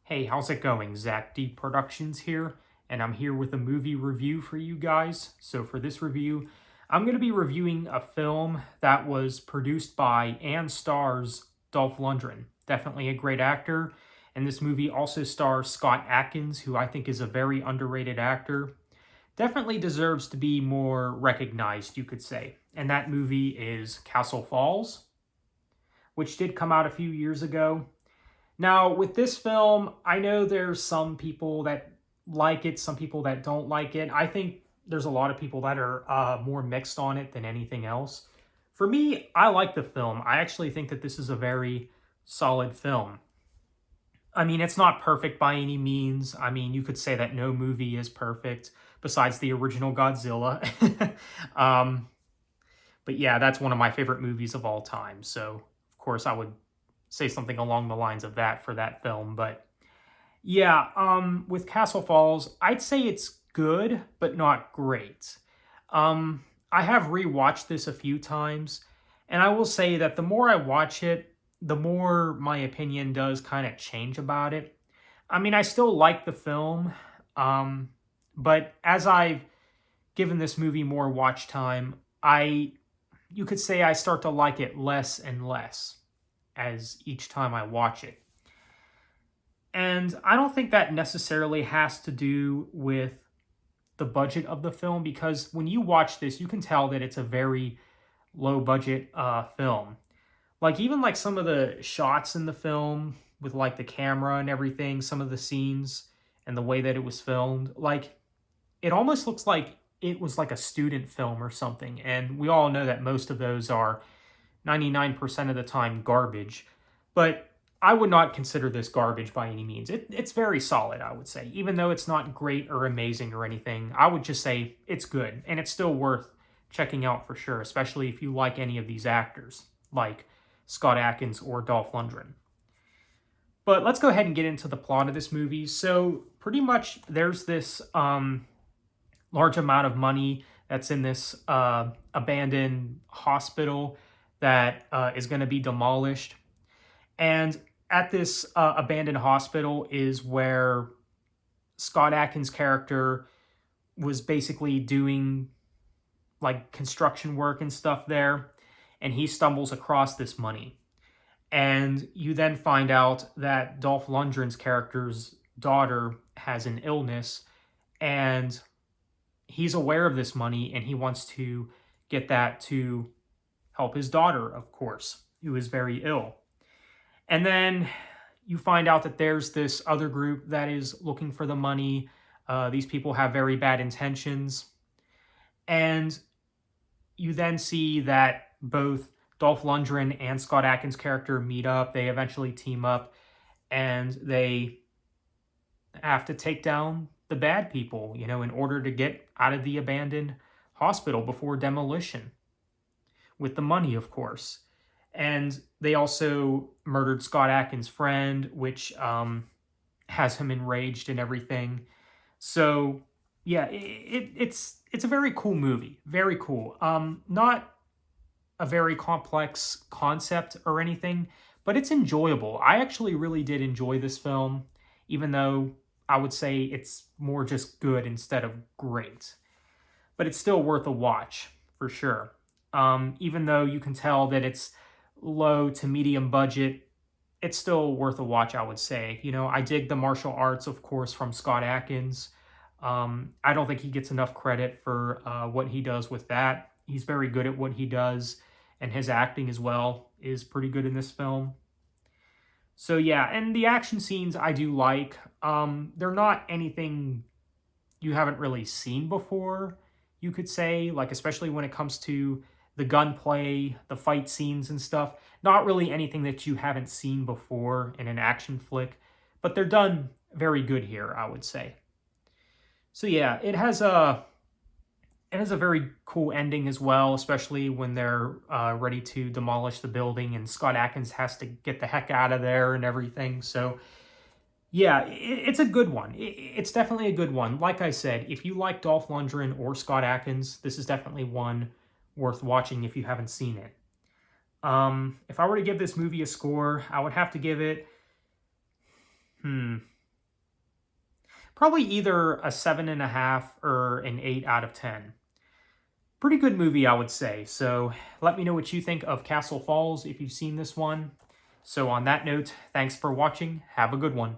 Hey, how's it going? Zach D Productions here, and I'm here with a movie review for you guys. So for this review, I'm going to be reviewing a film that was produced by and stars Dolph Lundgren. Definitely a great actor. And this movie also stars Scott Adkins, who I think is a very underrated actor. Definitely deserves to be more recognized, you could say. And that movie is Castle Falls, which did come out a few years ago. Now, with this film, I know there's some people that like it, some people that don't like it. I think there's a lot of people that are more mixed on it than anything else. For me, I like the film. I actually think that this is a very solid film. I mean, it's not perfect by any means. I mean, you could say that no movie is perfect besides the original Godzilla. um, but yeah, that's one of my favorite movies of all time. So, of course, I would say something along the lines of that for that film. But yeah, with Castle Falls, I'd say it's good, but not great. I have rewatched this a few times, and I will say that the more I watch it, the more my opinion does kind of change about it. I mean, I still like the film, but as I've given this movie more watch time, you could say I start to like it less and less as each time I watch it. And I don't think that necessarily has to do with the budget of the film, because when you watch this, you can tell that it's a very low budget film. Like even like some of the shots in the film with like the camera and everything, some of the scenes and the way that it was filmed, like it almost looks like it was like a student film or something. And we all know that most of those are 99% of the time garbage. But I would not consider this garbage by any means. It's very solid, I would say. Even though it's not great or amazing or anything, I would just say it's good. And it's still worth checking out for sure, especially if you like any of these actors, like Scott Adkins or Dolph Lundgren. But let's go ahead and get into the plot of this movie. So pretty much there's this large amount of money that's in this abandoned hospital that is going to be demolished. And at this abandoned hospital is where Scott Adkins' character was basically doing like construction work and stuff there. And he stumbles across this money. And you then find out that Dolph Lundgren's character's daughter has an illness, and he's aware of this money and he wants to get that to help his daughter, of course, who is very ill. And then you find out that there's this other group that is looking for the money. These people have very bad intentions. And you then see that both Dolph Lundgren and Scott Adkins' character meet up. They eventually team up and they have to take down the bad people, in order to get out of the abandoned hospital before demolition. With the money, of course. And they also murdered Scott Adkins' friend, which has him enraged and everything. So, yeah, it's a very cool movie. Very cool. Not a very complex concept or anything, but it's enjoyable. I actually really did enjoy this film, even though I would say it's more just good instead of great. But it's still worth a watch, for sure. Even though you can tell that it's low to medium budget, it's still worth a watch, I would say. I dig the martial arts, of course, from Scott Adkins. I don't think he gets enough credit for what he does with that. He's very good at what he does, and his acting as well is pretty good in this film. So yeah, and the action scenes I do like. They're not anything you haven't really seen before, you could say, like especially when it comes to the gunplay, the fight scenes and stuff. Not really anything that you haven't seen before in an action flick, but they're done very good here, I would say. So yeah, it has a very cool ending as well, especially when they're ready to demolish the building and Scott Adkins has to get the heck out of there and everything. So yeah, it's a good one. It's definitely a good one. Like I said, if you like Dolph Lundgren or Scott Adkins, this is definitely one worth watching if you haven't seen it. If I were to give this movie a score, I would have to give it, probably either a 7.5 or an 8 out of 10. Pretty good movie, I would say. So let me know what you think of Castle Falls if you've seen this one. So on that note, thanks for watching. Have a good one.